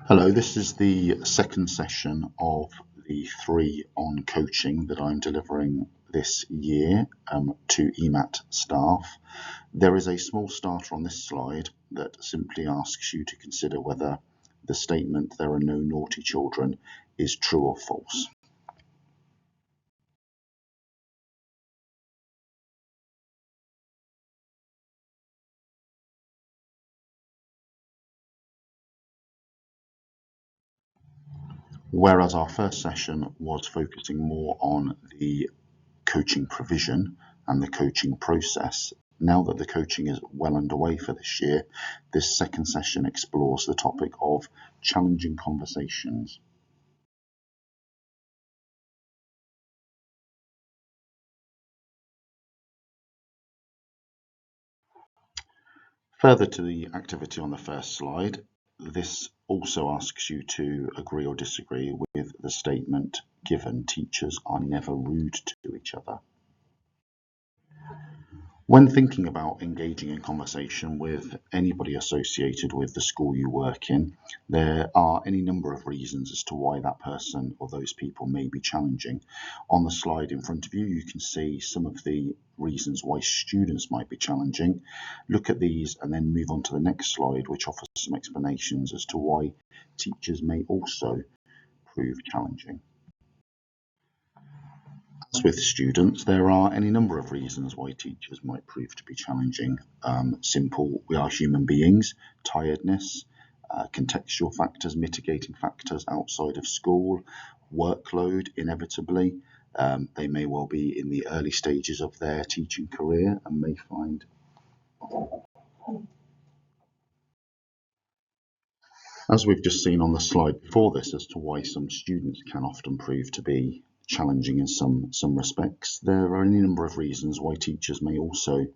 Hello, this is the second session of the 3 on coaching that I'm delivering this year to EMAT staff. There is a small starter on this slide that simply asks you to consider whether the statement "there are no naughty children" is true or false. Whereas our first session was focusing more on the coaching provision and the coaching process, now that the coaching is well underway for this year, this second session explores the topic of challenging conversations. Further to the activity on the first slide, this also asks you to agree or disagree with the statement given: teachers are never rude to each other. When thinking about engaging in conversation with anybody associated with the school you work in, there are any number of reasons as to why that person or those people may be challenging. On the slide in front of you, you can see some of the reasons why students might be challenging. Look at these and then move on to the next slide, which offers some explanations as to why teachers may also prove challenging. As with students, there are any number of reasons why teachers might prove to be challenging. Simple, we are human beings, tiredness, contextual factors, mitigating factors outside of school, workload inevitably. They may well be in the early stages of their teaching career and may find as we've just seen on the slide before this as to why some students can often prove to be challenging in some respects, there are any number of reasons why teachers may also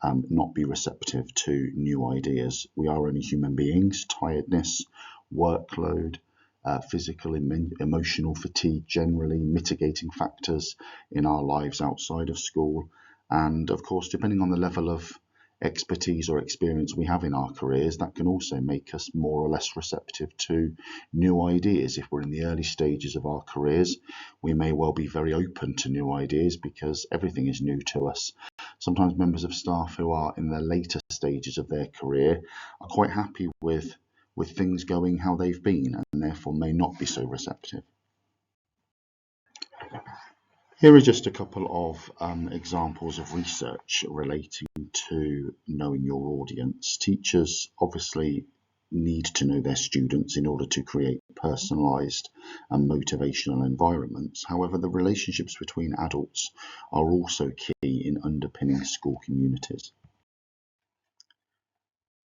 not be receptive to new ideas. We are only human beings. Tiredness, workload, physical, emotional fatigue, generally mitigating factors in our lives outside of school. And of course, depending on the level of expertise or experience we have in our careers, that can also make us more or less receptive to new ideas. If we're in the early stages of our careers, we may well be very open to new ideas because everything is new to us. Sometimes members of staff who are in the later stages of their career are quite happy with things going how they've been and therefore may not be so receptive. Here are just a couple of examples of research relating to knowing your audience. Teachers obviously need to know their students in order to create personalised and motivational environments. However, the relationships between adults are also key in underpinning school communities.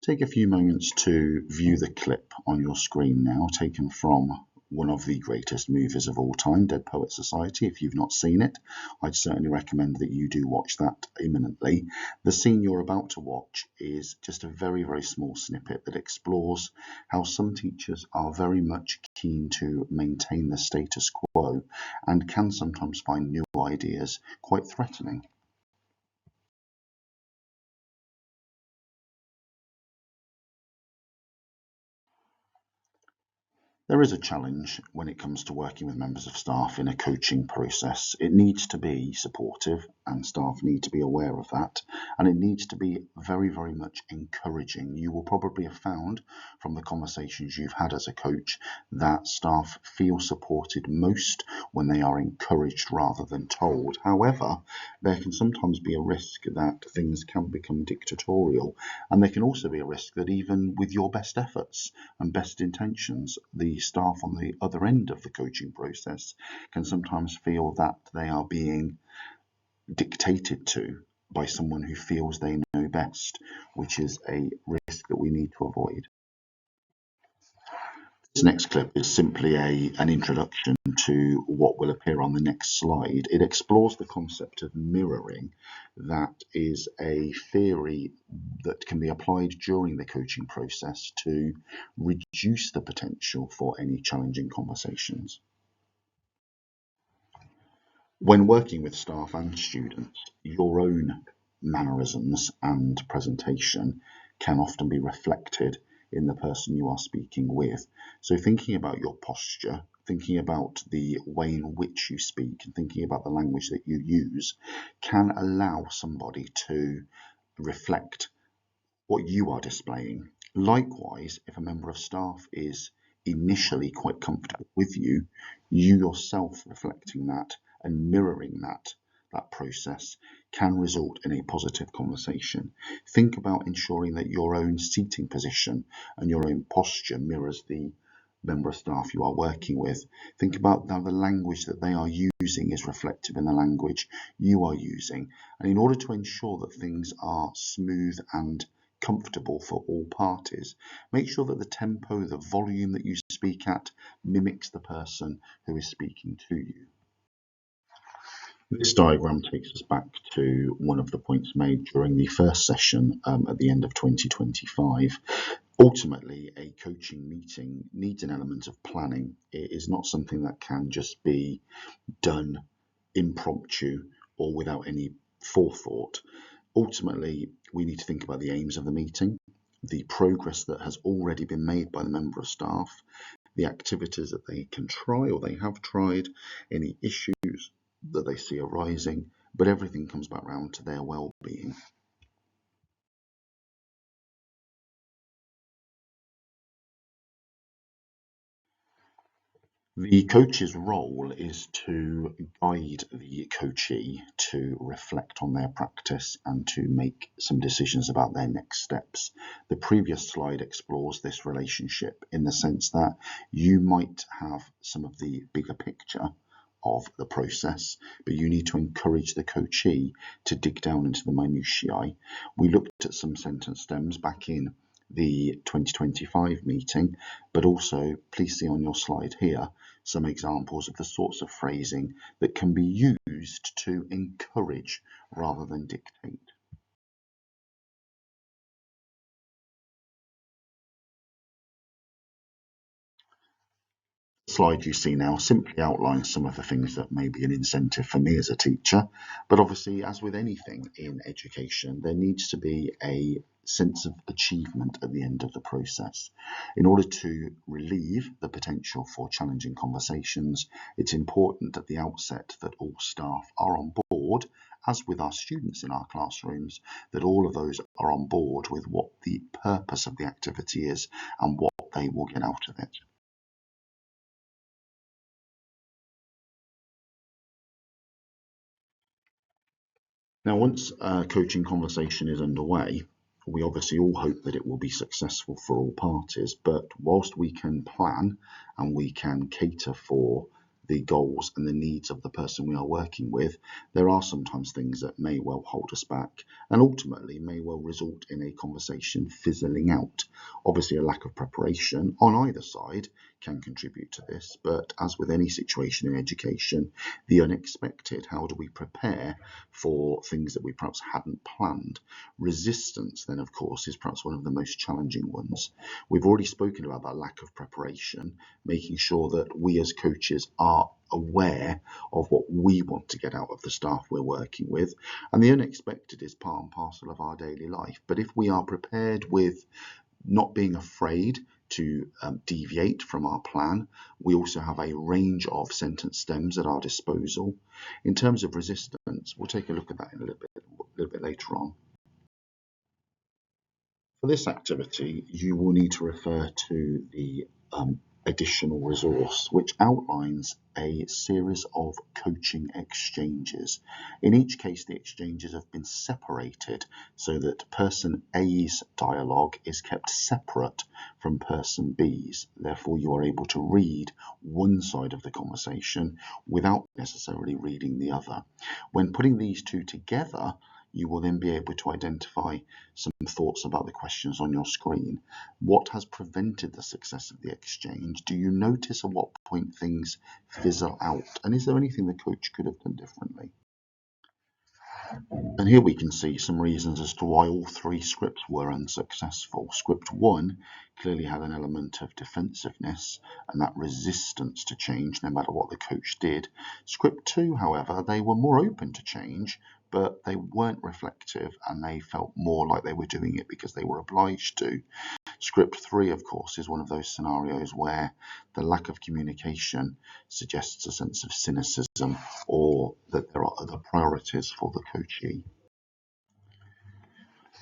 Take a few moments to view the clip on your screen now, taken from one of the greatest movies of all time, Dead Poets Society. If you've not seen it, I'd certainly recommend that you do watch that imminently. The scene you're about to watch is just a very, very small snippet that explores how some teachers are very much keen to maintain the status quo and can sometimes find new ideas quite threatening. There is a challenge when it comes to working with members of staff in a coaching process. It needs to be supportive and staff need to be aware of that, and it needs to be very, very much encouraging. You will probably have found from the conversations you've had as a coach that staff feel supported most when they are encouraged rather than told. However, there can sometimes be a risk that things can become dictatorial, and there can also be a risk that even with your best efforts and best intentions, the staff on the other end of the coaching process can sometimes feel that they are being dictated to by someone who feels they know best, which is a risk that we need to avoid. This next clip is simply an introduction to what will appear on the next slide. It explores the concept of mirroring. That is a theory that can be applied during the coaching process to reduce the potential for any challenging conversations. When working with staff and students, your own mannerisms and presentation can often be reflected in the person you are speaking with. So thinking about your posture, thinking about the way in which you speak, and thinking about the language that you use can allow somebody to reflect what you are displaying. Likewise, if a member of staff is initially quite comfortable with you, you yourself reflecting that and mirroring that process can result in a positive conversation. Think about ensuring that your own seating position and your own posture mirrors the member of staff you are working with. Think about how the language that they are using is reflective in the language you are using. And in order to ensure that things are smooth and comfortable for all parties, make sure that the tempo, the volume that you speak at mimics the person who is speaking to you. This diagram takes us back to one of the points made during the first session at the end of 2025. Ultimately, a coaching meeting needs an element of planning. It is not something that can just be done impromptu or without any forethought. Ultimately, we need to think about the aims of the meeting, the progress that has already been made by the member of staff, the activities that they can try or they have tried, any issues that they see arising, but everything comes back round to their well-being. The coach's role is to guide the coachee to reflect on their practice and to make some decisions about their next steps. The previous slide explores this relationship in the sense that you might have some of the bigger picture of the process, but you need to encourage the coachee to dig down into the minutiae. We looked at some sentence stems back in the 2025 meeting, but also please see on your slide here some examples of the sorts of phrasing that can be used to encourage rather than dictate. The slide you see now simply outlines some of the things that may be an incentive for me as a teacher, but obviously, as with anything in education, there needs to be a sense of achievement at the end of the process. In order to relieve the potential for challenging conversations, it's important at the outset that all staff are on board, as with our students in our classrooms, that all of those are on board with what the purpose of the activity is and what they will get out of it. Now, once a coaching conversation is underway, we obviously all hope that it will be successful for all parties. But whilst we can plan and we can cater for the goals and the needs of the person we are working with, there are sometimes things that may well hold us back and ultimately may well result in a conversation fizzling out. Obviously, a lack of preparation on either side can contribute to this, but as with any situation in education, the unexpected, how do we prepare for things that we perhaps hadn't planned? Resistance, then, of course, is perhaps one of the most challenging ones. We've already spoken about that lack of preparation, making sure that we as coaches are aware of what we want to get out of the staff we're working with. And the unexpected is part and parcel of our daily life. But if we are prepared with not being afraid to deviate from our plan, we also have a range of sentence stems at our disposal. In terms of resistance, we'll take a look at that in a little bit later on. For this activity, you will need to refer to the additional resource, which outlines a series of coaching exchanges. In each case, the exchanges have been separated so that person A's dialogue is kept separate from person B's. Therefore, you are able to read one side of the conversation without necessarily reading the other. When putting these two together, you will then be able to identify some thoughts about the questions on your screen. What has prevented the success of the exchange? Do you notice at what point things fizzle out? And is there anything the coach could have done differently? And here we can see some reasons as to why all three scripts were unsuccessful. Script 1 clearly had an element of defensiveness and that resistance to change no matter what the coach did. Script 2, however, they were more open to change, but they weren't reflective and they felt more like they were doing it because they were obliged to. Script 3, of course, is one of those scenarios where the lack of communication suggests a sense of cynicism or that there are other priorities for the coachee.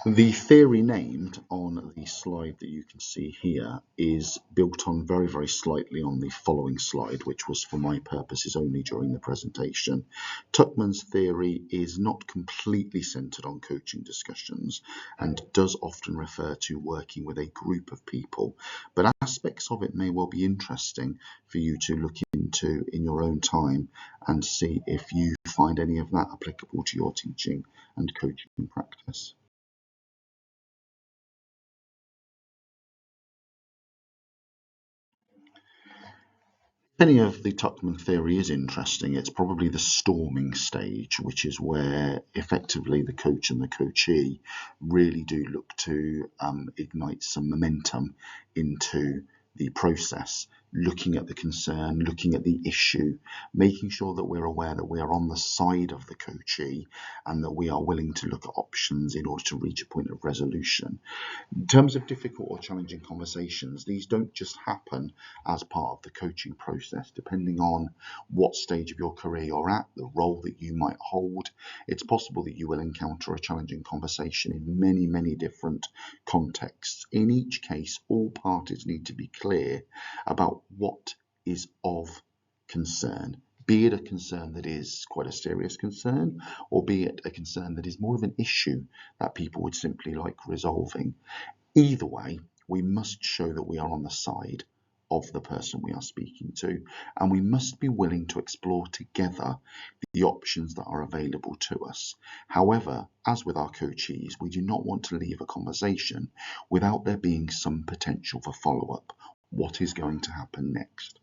The theory named on the slide that you can see here is built on very, very slightly on the following slide, which was for my purposes only during the presentation. Tuckman's theory is not completely centered on coaching discussions and does often refer to working with a group of people, but aspects of it may well be interesting for you to look into in your own time and see if you find any of that applicable to your teaching and coaching practice. Any of the Tuckman theory is interesting. It's probably the storming stage, which is where effectively the coach and the coachee really do look to ignite some momentum into the process, looking at the concern, looking at the issue, making sure that we're aware that we are on the side of the coachee and that we are willing to look at options in order to reach a point of resolution. In terms of difficult or challenging conversations, these don't just happen as part of the coaching process. Depending on what stage of your career you're at, the role that you might hold, it's possible that you will encounter a challenging conversation in many, many different contexts. In each case, all parties need to be clear about what is of concern, be it a concern that is quite a serious concern, or be it a concern that is more of an issue that people would simply like resolving. Either way, we must show that we are on the side of the person we are speaking to, and we must be willing to explore together the options that are available to us. However, as with our coachees, we do not want to leave a conversation without there being some potential for follow-up. What is going to happen next?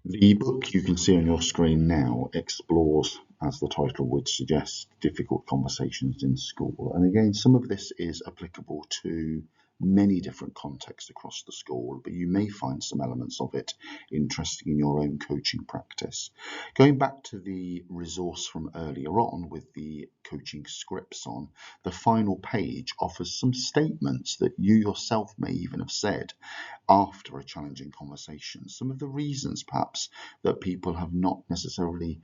The book you can see on your screen now explores, as the title would suggest, difficult conversations in school. And again, some of this is applicable to many different contexts across the school, but you may find some elements of it interesting in your own coaching practice. Going back to the resource from earlier on with the coaching scripts on, the final page offers some statements that you yourself may even have said after a challenging conversation. Some of the reasons perhaps that people have not necessarily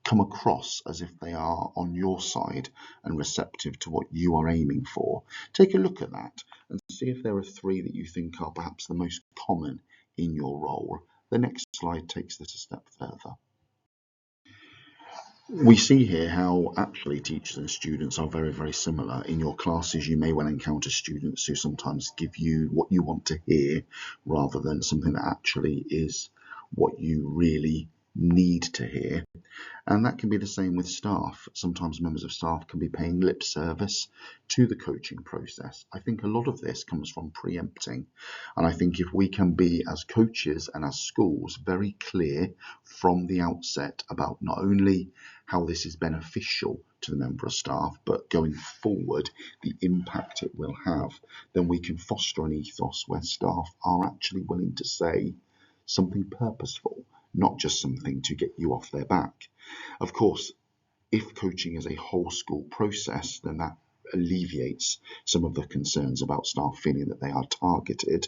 come across as if they are on your side and receptive to what you are aiming for. Take a look at that and see if there are three that you think are perhaps the most common in your role. The next slide takes this a step further. We see here how actually teachers and students are very, very similar. In your classes, you may well encounter students who sometimes give you what you want to hear rather than something that actually is what you really need to hear. And that can be the same with staff. Sometimes members of staff can be paying lip service to the coaching process. I think a lot of this comes from preempting. And I think if we can be, as coaches and as schools, very clear from the outset about not only how this is beneficial to the member of staff, but going forward, the impact it will have, then we can foster an ethos where staff are actually willing to say something purposeful, not just something to get you off their back. Of course, if coaching is a whole school process, then that alleviates some of the concerns about staff feeling that they are targeted,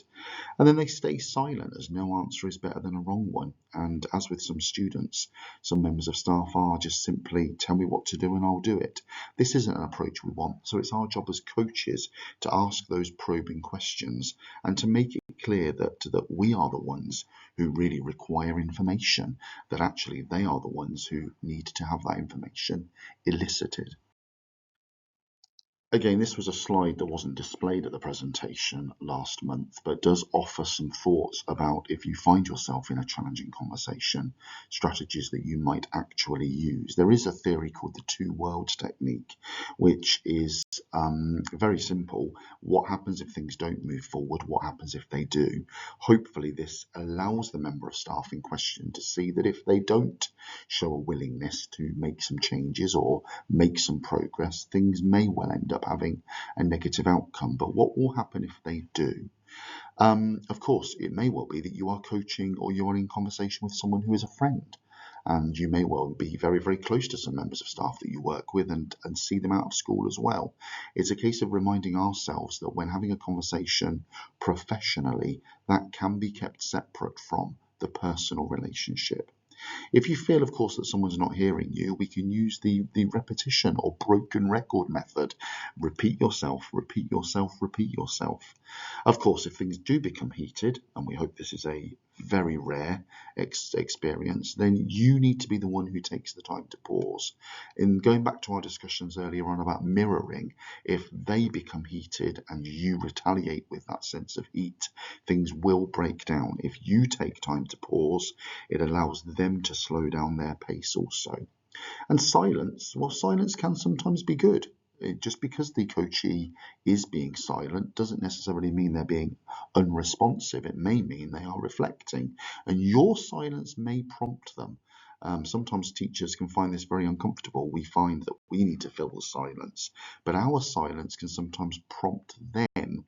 and then they stay silent as no answer is better than a wrong one. And as with some students, some members of staff are just simply tell me what to do and I'll do it. This isn't an approach we want, so it's our job as coaches to ask those probing questions and to make it clear that we are the ones who really require information, that actually they are the ones who need to have that information elicited. Again, this was a slide that wasn't displayed at the presentation last month, but does offer some thoughts about if you find yourself in a challenging conversation, strategies that you might actually use. There is a theory called the two worlds technique, which is very simple. What happens if things don't move forward? What happens if they do? Hopefully this allows the member of staff in question to see that if they don't show a willingness to make some changes or make some progress, things may well end up having a negative outcome. But what will happen if they do? Of course, it may well be that you are coaching or you are in conversation with someone who is a friend, And you may well be very, very close to some members of staff that you work with and see them out of school as well. It's a case of reminding ourselves that when having a conversation professionally, that can be kept separate from the personal relationship. If you feel, of course, that someone's not hearing you, we can use the repetition or broken record method. Repeat yourself, repeat yourself, repeat yourself. Of course, if things do become heated, and we hope this is a very rare experience, then you need to be the one who takes the time to pause. In going back to our discussions earlier on about mirroring, if they become heated and you retaliate with that sense of heat, things will break down. If you take time to pause, it allows them to slow down their pace also. And silence, well, silence can sometimes be good. Just because the coachee is being silent doesn't necessarily mean they're being unresponsive. It may mean they are reflecting, and your silence may prompt them. Sometimes teachers can find this very uncomfortable. We find that we need to fill the silence, but our silence can sometimes prompt them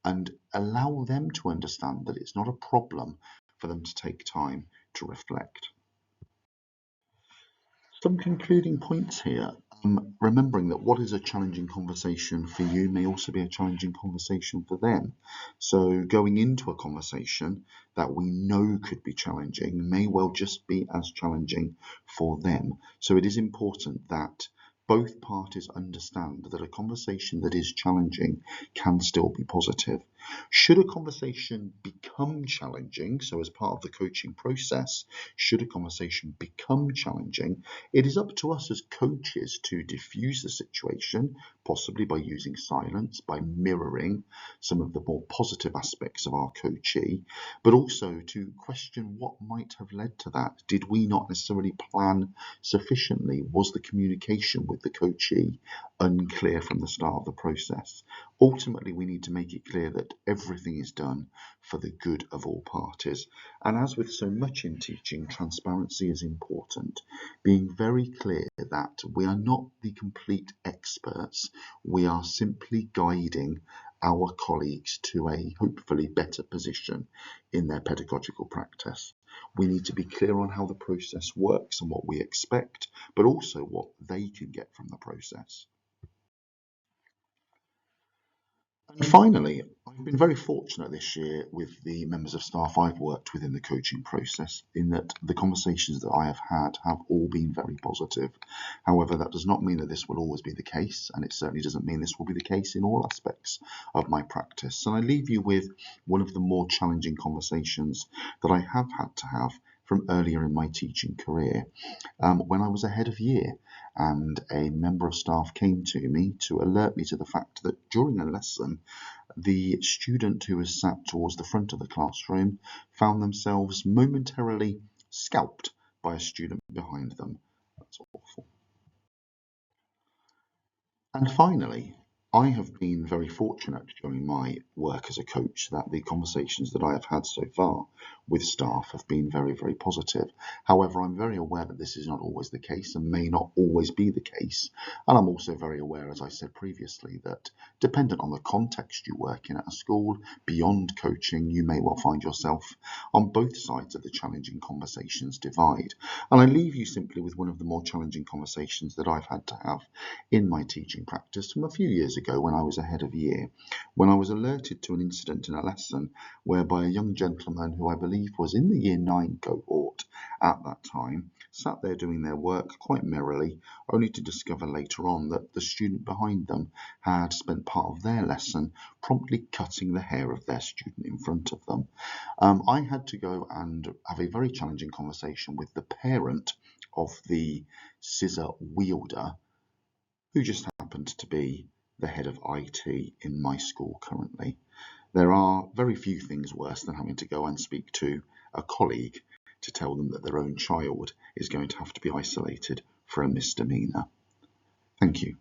and allow them to understand that it's not a problem for them to take time to reflect. Some concluding points here. Remembering that what is a challenging conversation for you may also be a challenging conversation for them. So going into a conversation that we know could be challenging may well just be as challenging for them. So it is important that both parties understand that a conversation that is challenging can still be positive. Should a conversation become challenging, so as part of the coaching process, should a conversation become challenging, it is up to us as coaches to diffuse the situation, possibly by using silence, by mirroring some of the more positive aspects of our coachee, but also to question what might have led to that. Did we not necessarily plan sufficiently? Was the communication with the coachee unclear from the start of the process? Ultimately, we need to make it clear that everything is done for the good of all parties. And as with so much in teaching, transparency is important. Being very clear that we are not the complete experts, we are simply guiding our colleagues to a hopefully better position in their pedagogical practice. We need to be clear on how the process works and what we expect, but also what they can get from the process. And finally, I've been very fortunate this year with the members of staff I've worked with in the coaching process, in that the conversations that I have had have all been very positive. However, that does not mean that this will always be the case, and it certainly doesn't mean this will be the case in all aspects of my practice. And I leave you with one of the more challenging conversations that I have had to have from earlier in my teaching career, when I was a head of year, and a member of staff came to me to alert me to the fact that during a lesson, the student who was sat towards the front of the classroom found themselves momentarily scalped by a student behind them. That's awful. And finally, I have been very fortunate during my work as a coach that the conversations that I have had so far with staff have been very, very positive. However, I'm very aware that this is not always the case and may not always be the case. And I'm also very aware, as I said previously, that dependent on the context you work in at a school, beyond coaching, you may well find yourself on both sides of the challenging conversations divide. And I leave you simply with one of the more challenging conversations that I've had to have in my teaching practice from a few years ago when I was a head of year, when I was alerted to an incident in a lesson whereby a young gentleman who I believe was in the year 9 cohort at that time sat there doing their work quite merrily, only to discover later on that the student behind them had spent part of their lesson promptly cutting the hair of their student in front of them. I had to go and have a very challenging conversation with the parent of the scissor wielder, who just happened to be the head of IT in my school currently. There are very few things worse than having to go and speak to a colleague to tell them that their own child is going to have to be isolated for a misdemeanor. Thank you.